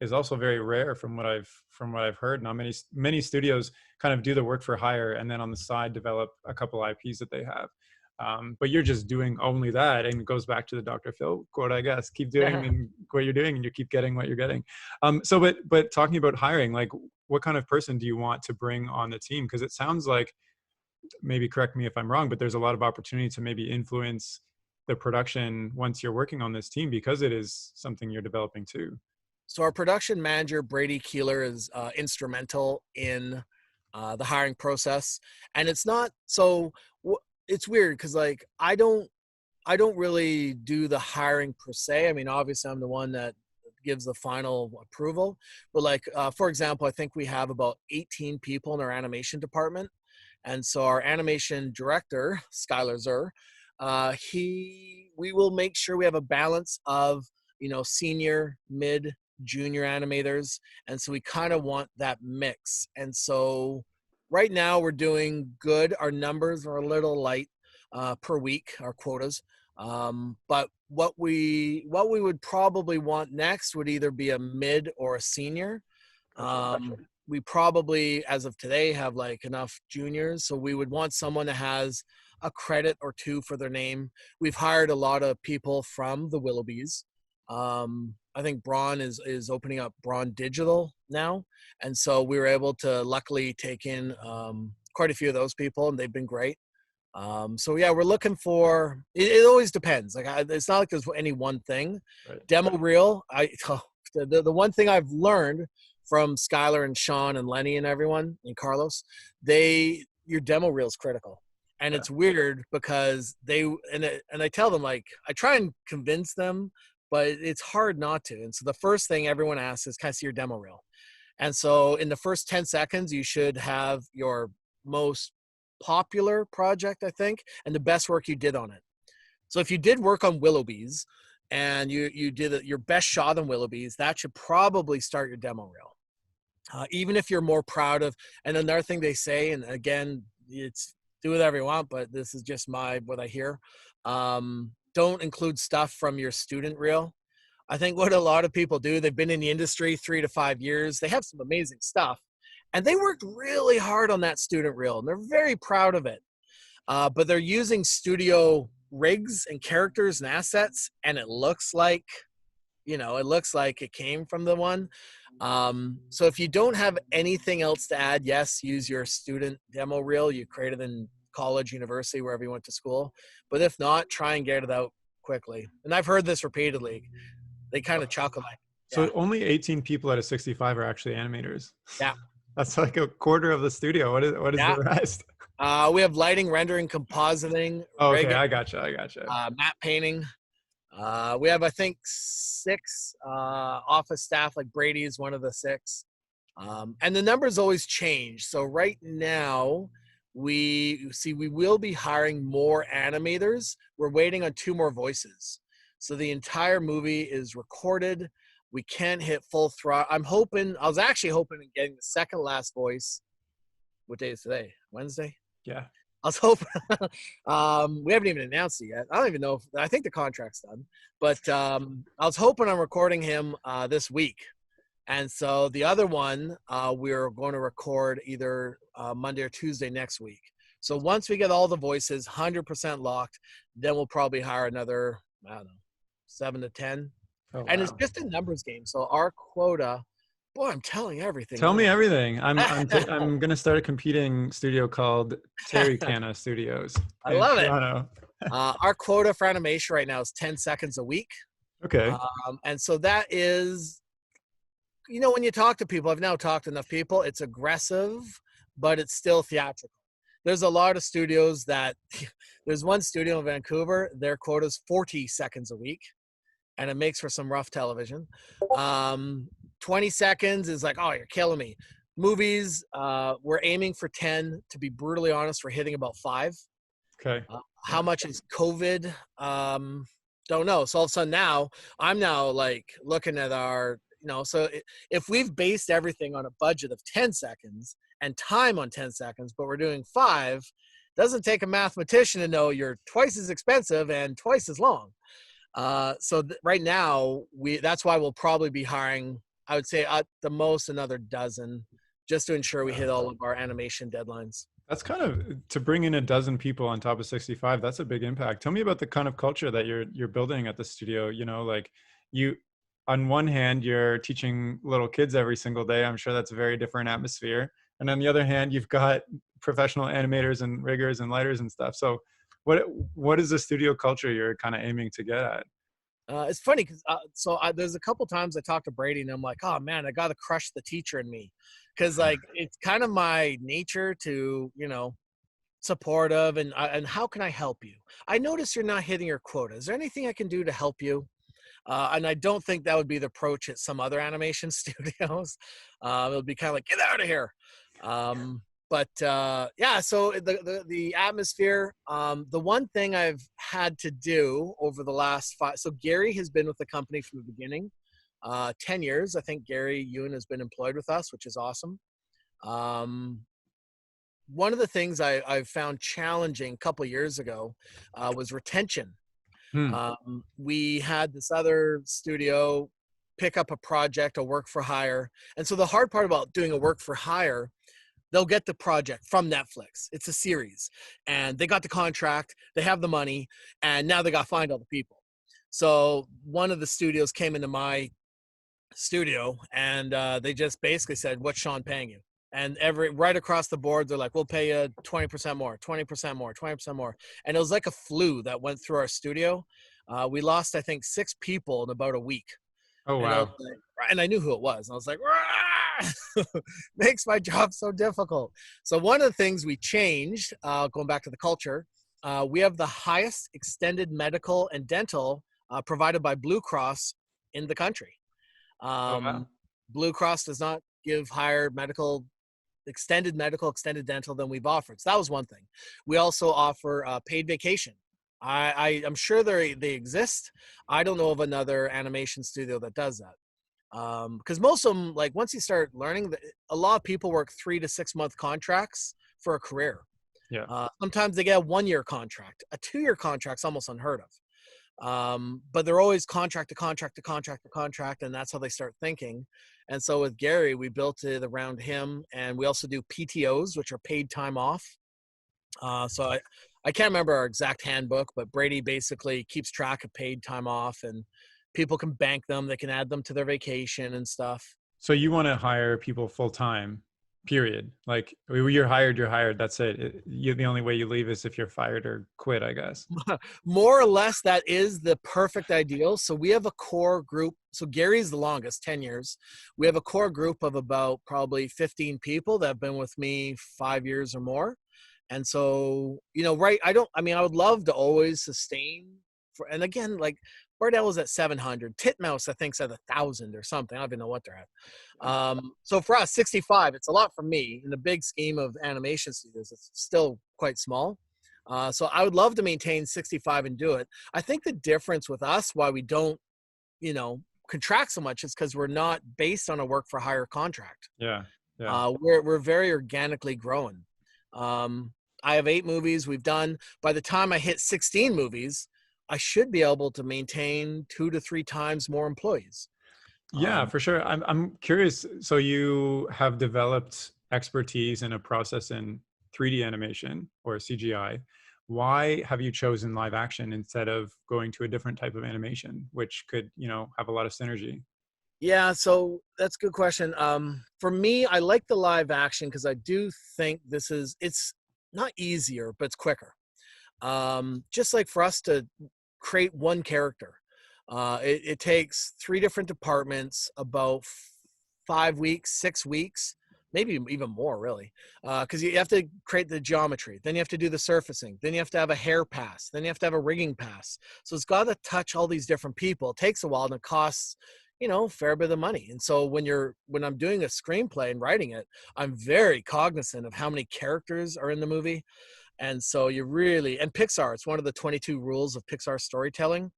is also very rare from what I've heard. Not many studios kind of do the work for hire and then on the side develop a couple IPs that they have. But you're just doing only that, and it goes back to the Dr. Phil quote, I guess. Keep doing what you're doing, and you keep getting what you're getting. But talking about hiring, like, what kind of person do you want to bring on the team? Because it sounds like, maybe correct me if I'm wrong, but there's a lot of opportunity to maybe influence the production once you're working on this team, because it is something you're developing too. So our production manager, Brady Keeler, is instrumental in the hiring process. And it's not, so it's weird because like, I don't really do the hiring per se. I mean, obviously I'm the one that gives the final approval, but like, for example, I think we have about 18 people in our animation department. And so our animation director, Skylar Zur, we will make sure we have a balance of, senior, mid, junior animators. And so we kind of want that mix. And so right now we're doing good. Our numbers are a little light. per week, our quotas. But what we would probably want next would either be a mid or a senior. We probably, as of today, have like enough juniors, so we would want someone that has a credit or two for their name. We've hired a lot of people from the Willoughbys. I think Braun is opening up Braun Digital now, and so we were able to luckily take in quite a few of those people, and they've been great. So yeah, we're looking for. It always depends. Like it's not like there's any one thing. Right. Demo reel. The one thing I've learned from Skylar and Sean and Lenny and everyone and Carlos, your demo reel is critical. And it's weird because and I tell them, like, I try and convince them, but it's hard not to. And so the first thing everyone asks is, can I see your demo reel? And so in the first 10 seconds, you should have your most popular project, I think, and the best work you did on it. So if you did work on Willoughbys and you did your best shot on Willoughbys, that should probably start your demo reel. Even if you're more proud of, and another thing they say, and again, it's do whatever you want, but this is just what I hear. Don't include stuff from your student reel. I think what a lot of people do, they've been in the industry 3 to 5 years. They have some amazing stuff, and they worked really hard on that student reel, and they're very proud of it. But they're using studio rigs and characters and assets, and it looks like it came from the one. So if you don't have anything else to add, yes, use your student demo reel you created in college, university, wherever you went to school. But if not, try and get it out quickly. And I've heard this repeatedly. They kind of chuckle like, So only 18 people out of 65 are actually animators. Yeah. That's like a quarter of the studio. What is the rest? We have lighting, rendering, compositing. Oh, okay, I gotcha. Matte painting. We have, I think, 6 office staff, like Brady is one of the 6. And the numbers always change. So right now, we will be hiring more animators. We're waiting on 2 more voices. So the entire movie is recorded. We can't hit full throttle. I was actually hoping in getting the second last voice. What day is today? Wednesday? Yeah. I was hoping. We haven't even announced it yet. I don't even know I think the contract's done. But I was hoping I'm recording him this week. And so the other one, we're going to record either Monday or Tuesday next week. So once we get all the voices 100% locked, then we'll probably hire another, I don't know, 7 to 10. Oh, and wow. It's just a numbers game. So our quota, boy, I'm telling everything. Tell me everything. I'm going to start a competing studio called Arcana Studios. I love it. Our quota for animation right now is 10 seconds a week. Okay. And so that is, when you talk to people, I've now talked to enough people, it's aggressive, but it's still theatrical. There's a lot of studios there's one studio in Vancouver, their quota is 40 seconds a week, and it makes for some rough television. 20 seconds is like, oh, you're killing me. Movies, we're aiming for 10. To be brutally honest, we're hitting about 5. Okay. How much is COVID? Don't know. So all of a sudden I'm now like looking at our, so if we've based everything on a budget of 10 seconds and time on 10 seconds, but we're doing 5, doesn't take a mathematician to know you're twice as expensive and twice as long. So right now, that's why we'll probably be hiring, I would say at the most another dozen, just to ensure we hit all of our animation deadlines. That's kind of, to bring in a dozen people on top of 65, that's a big impact. Tell me about the kind of culture that you're building at the studio. Like on one hand, you're teaching little kids every single day. I'm sure that's a very different atmosphere. And on the other hand, you've got professional animators and riggers and lighters and stuff. So what is the studio culture you're kind of aiming to get at? It's funny because there's a couple times I talk to Brady and I'm like, oh man, I got to crush the teacher in me, because like it's kind of my nature to supportive and how can I help you? I notice you're not hitting your quota. Is there anything I can do to help you? And I don't think that would be the approach at some other animation studios. It'll be kind of like, get out of here. But yeah, so the atmosphere, the one thing I've had to do over the last 5, so Gary has been with the company from the beginning, 10 years. I think Gary Yoon has been employed with us, which is awesome. one of the things I've found challenging a couple years ago was retention. Hmm. We had this other studio pick up a project, a work for hire. And so the hard part about doing a work for hire, they'll get the project from Netflix. It's a series, and they got the contract, they have the money, and now they got to find all the people. So one of the studios came into my studio, and they just basically said, "What's Sean paying you?" And every right across the board, they're like, "We'll pay you 20% more, 20% more, 20% more." And it was like a flu that went through our studio. We lost, I think, 6 people in about a week. Oh, And I was wow. like, and I knew who it was. And I was like, makes my job so difficult. So one of the things we changed, going back to the culture, we have the highest extended medical and dental provided by Blue Cross in the country. Oh, wow. Um, Blue Cross does not give higher medical, extended dental than we've offered. So that was one thing. We also offer paid vacation. I'm sure they exist. I don't know of another animation studio that does that. Because most of them, like once you start learning, a lot of people work 3 to 6 month contracts for a career. Yeah. Sometimes they get a 1 year contract. A 2 year contract's almost unheard of. But they're always contract to contract to contract to contract, and that's how they start thinking. And so with Gary, we built it around him, and we also do PTOs, which are paid time off. So I can't remember our exact handbook, but Brady basically keeps track of paid time off, and people can bank them. They can add them to their vacation and stuff. So you want to hire people full time, period. Like you're hired, you're hired. That's it. The only way you leave is if you're fired or quit, I guess. More or less, that is the perfect ideal. So we have a core group. So Gary's the longest, 10 years. We have a core group of about probably 15 people that have been with me 5 years or more. And so, right, I would love to always sustain and again, like Bardell was at 700, Titmouse, I think's at 1,000 or something. I don't even know what they're at. So for us, 65, it's a lot for me in the big scheme of animation studios. It's still quite small. So I would love to maintain 65 and do it. I think the difference with us, why we don't, contract so much is because we're not based on a work for hire contract. Yeah. Yeah. We're very organically growing. I have 8 movies we've done. By the time I hit 16 movies, I should be able to maintain 2 to 3 times more employees. Yeah, for sure. I'm curious. So you have developed expertise in a process in 3D animation or CGI. Why have you chosen live action instead of going to a different type of animation, which could, have a lot of synergy? Yeah, so that's a good question. For me, I like the live action because I do think it's not easier, but it's quicker. Just like for us to create one character, it takes 3 different departments about 5 weeks, 6 weeks, maybe even more, really, because you have to create the geometry, then you have to do the surfacing, then you have to have a hair pass, then you have to have a rigging pass. So it's got to touch all these different people. It takes a while and it costs a fair bit of money. And so when I'm doing a screenplay and writing it, I'm very cognizant of how many characters are in the movie. And so and Pixar, it's one of the 22 rules of Pixar storytelling.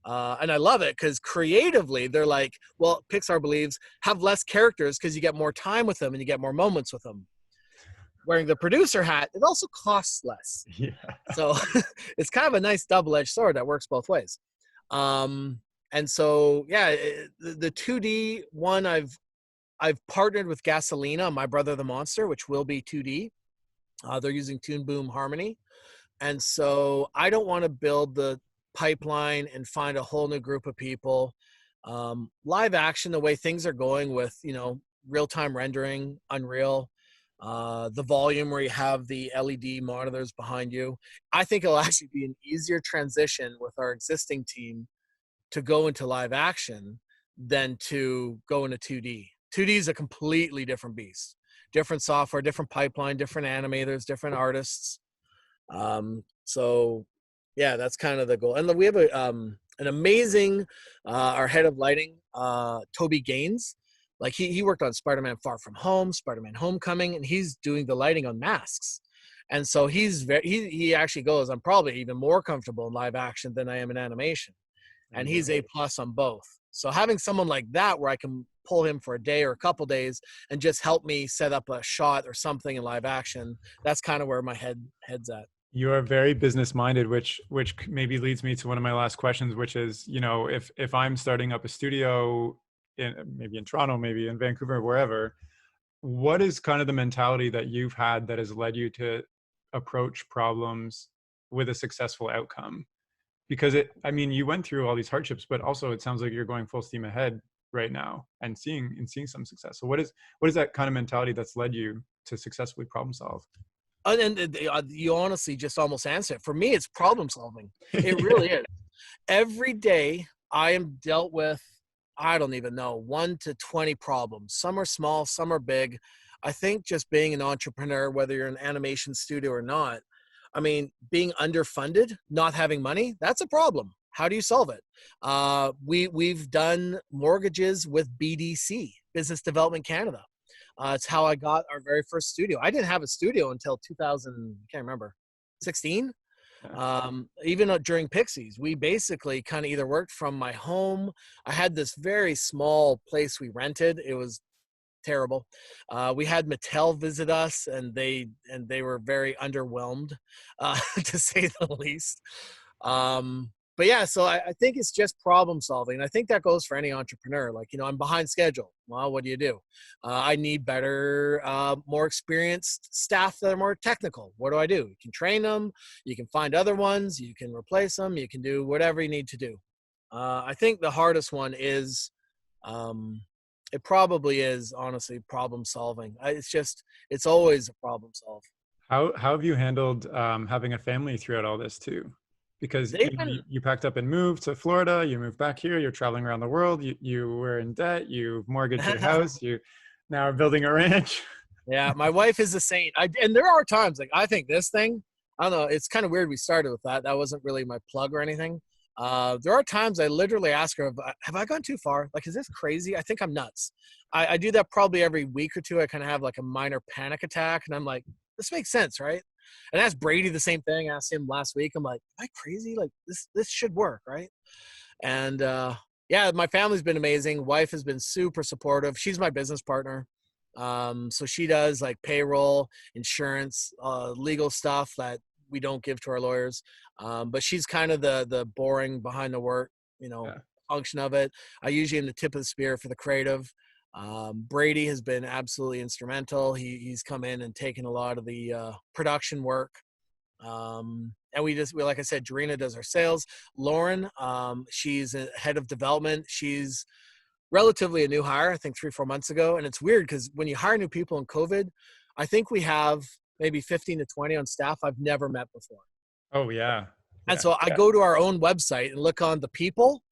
And I love it because creatively they're like, well, Pixar believes have less characters because you get more time with them and you get more moments with them. Wearing the producer hat, it also costs less. Yeah. So it's kind of a nice double-edged sword that works both ways. And so, yeah, the 2D one, I've partnered with Gasolina, My Brother the Monster, which will be 2D. They're using Toon Boom Harmony. And so I don't want to build the pipeline and find a whole new group of people. Live action, the way things are going with, real-time rendering, Unreal, the volume where you have the LED monitors behind you, I think it'll actually be an easier transition with our existing team to go into live action than to go into 2D. 2D is a completely different beast. Different software, different pipeline, different animators, different artists. So yeah, that's kind of the goal. And we have an amazing, our head of lighting, Toby Gaines. Like he worked on Spider-Man Far From Home, Spider-Man Homecoming, and he's doing the lighting on masks. And so he actually goes, I'm probably even more comfortable in live action than I am in animation. And he's A+ on both. So having someone like that where I can pull him for a day or a couple days and just help me set up a shot or something in live action. That's kind of where my head's at. You are very business minded, which maybe leads me to one of my last questions, which is, if I'm starting up a studio maybe in Toronto, maybe in Vancouver, wherever, what is kind of the mentality that you've had that has led you to approach problems with a successful outcome? Because you went through all these hardships, but also it sounds like you're going full steam ahead right now and seeing some success. So what is that kind of mentality that's led you to successfully problem solve? And you honestly just almost answered it. For me, it's problem solving. It really Yeah. is. Every day I am dealt with, I don't even know, 1 to 20 problems. Some are small, some are big. I think just being an entrepreneur, whether you're an animation studio or not, I mean, being underfunded, not having money, that's a problem. How do you solve it? We've done mortgages with BDC, Business Development Canada. It's how I got our very first studio. I didn't have a studio until 2000, I can't remember, 16. Even during Pixies, we basically kind of either worked from my home. I had this very small place we rented. It was terrible. We had Mattel visit us, and they were very underwhelmed, to say the least. But yeah, so I think it's just problem solving. I think that goes for any entrepreneur. Like, I'm behind schedule. Well, what do? I need better, more experienced staff that are more technical. What do? You can train them. You can find other ones. You can replace them. You can do whatever you need to do. I think the hardest one is, it probably is, honestly, problem solving. It's always a problem solve. How have you handled having a family throughout all this too? Because They've been, you packed up and moved to Florida, you moved back here, you're traveling around the world, you were in debt, you mortgaged your house, you now are building a ranch. yeah, my wife is a saint. And there are times, like, I think this thing, I don't know, it's kind of weird we started with that. That wasn't really my plug or anything. There are times I literally ask her, have I gone too far? Like, is this crazy? I think I'm nuts. I do that probably every week or two. I kind of have like a minor panic attack, and I'm like, this makes sense, right? And I asked Brady the same thing. I asked him last week. I'm like, am I crazy? Like, this should work, right? And yeah, my family's been amazing. Wife has been super supportive. She's my business partner. So she does like payroll, insurance, legal stuff that we don't give to our lawyers. But she's kind of the boring behind the work, Yeah. function of it. I usually am the tip of the spear for the creative. Brady has been absolutely instrumental. He's come in and taken a lot of the production work. And we like I said, Jarena does our sales. Lauren, she's a head of development. She's relatively a new hire, I think 3-4 months ago. And it's weird because when you hire new people in COVID, I think we have maybe 15 to 20 on staff I've never met before. Oh yeah. And so I go to our own website and look on the people,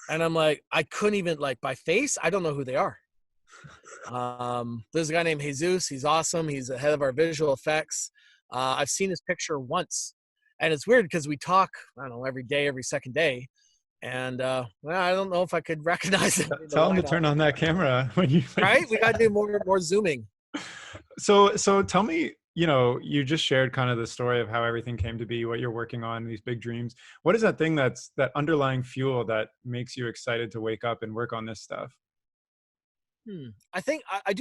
and I'm like, I couldn't even, like, by face, I don't know who they are. There's a guy named Jesus. He's awesome. He's the head of our visual effects. I've seen his picture once, and it's weird because we talk, I don't know, every day, every second day. And well, I don't know if I could recognize him. Tell him to turn on that camera when you Right? We got to do more zooming. So tell me, you just shared kind of the story of how everything came to be, what you're working on, these big dreams. What is that thing that's that underlying fuel that makes you excited to wake up and work on this stuff? I think I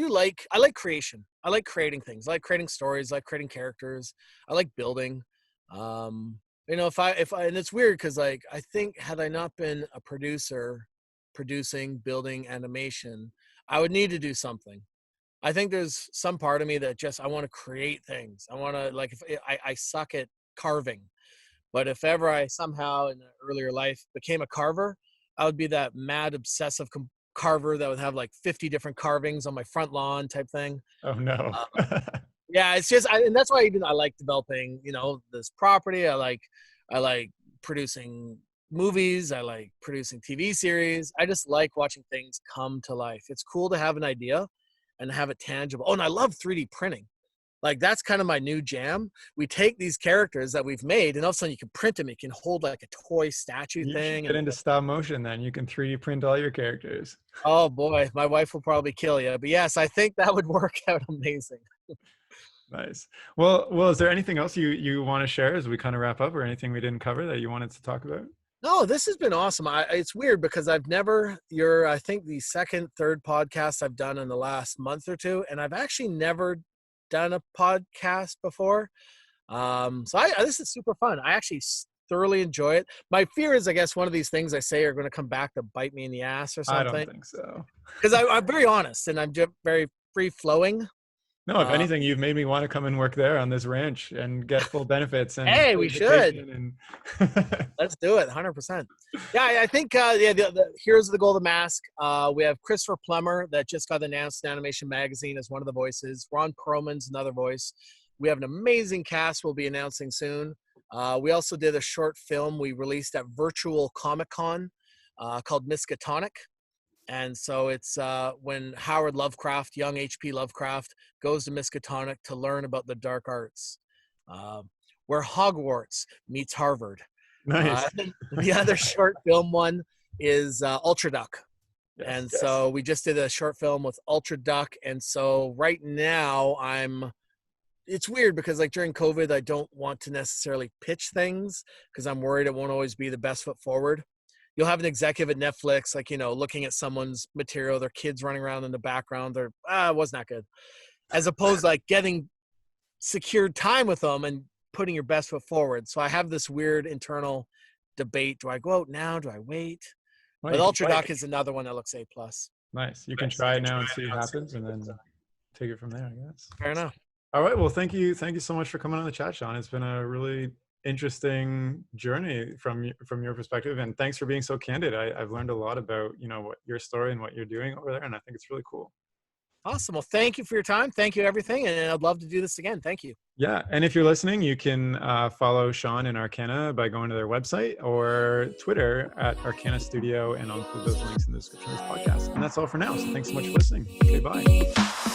like creation. I like creating things. I like creating stories. I like creating characters. I like building. If I and it's weird because, like, I think had I not been a producer producing, building animation, I would need to do something. I think there's some part of me that just, I want to create things. I want to, like, if I suck at carving, but if ever I somehow in an earlier life became a carver, I would be that mad obsessive carver that would have like 50 different carvings on my front lawn type thing. Oh no. Yeah, it's just, and that's why even I like developing, this property. I like producing movies. I like producing TV series. I just like watching things come to life. It's cool to have an idea and have it tangible. Oh, and I love 3D printing. Like, that's kind of my new jam. We take these characters that we've made, and all of a sudden you can print them. You can hold like a toy statue You should thing. get into stop motion then. You can 3D print all your characters. Oh boy, my wife will probably kill you. But yes, I think that would work out amazing. Nice. Well, is there anything else you want to share as we kind of wrap up, or anything we didn't cover that you wanted to talk about? No, this has been awesome. It's weird because you're, I think, the second, third podcast I've done in the last month or two, and I've actually never done a podcast before. This is super fun. I actually thoroughly enjoy it. My fear is, I guess, one of these things I say are going to come back to bite me in the ass or I something. don't think so. Because I'm very honest and I'm just very free flowing. No, if anything, you've made me want to come and work there on this ranch and get full benefits. And hey, we should. And Let's do it, 100%. Yeah, I think the Heroes of the Golden Mask. We have Christopher Plummer that just got announced in Animation Magazine as one of the voices. Ron Perlman's another voice. We have an amazing cast we'll be announcing soon. We also did a short film we released at Virtual Comic Con called Miskatonic. And so it's when Howard Lovecraft, young H.P. Lovecraft, goes to Miskatonic to learn about the dark arts, where Hogwarts meets Harvard. Nice. The other short film one is Ultra Duck. Yes, so we just did a short film with Ultra Duck. And so right now it's weird because like during COVID, I don't want to necessarily pitch things because I'm worried it won't always be the best foot forward. You'll have an executive at Netflix, like, looking at someone's material, their kids running around in the background. It was not good. As opposed to like getting secured time with them and putting your best foot forward. So I have this weird internal debate. Do I go out now? Do I wait? But Ultra Doc is another one that looks A+. Nice. You can try it now and see what happens and then take it from there, I guess. Fair enough. All right. Well, thank you. Thank you so much for coming on the chat, Sean. It's been a really interesting journey from your perspective, and thanks for being so candid. I've learned a lot about what your story and what you're doing over there, and I think it's really cool. Awesome. Well, thank you for your time. Thank you everything, and I'd love to do this again. Thank you. Yeah, and if you're listening, you can follow Sean and Arcana by going to their website or Twitter at Arcana Studio, and I'll include those links in the description of this podcast. And that's all for now. So thanks so much for listening. Okay, bye.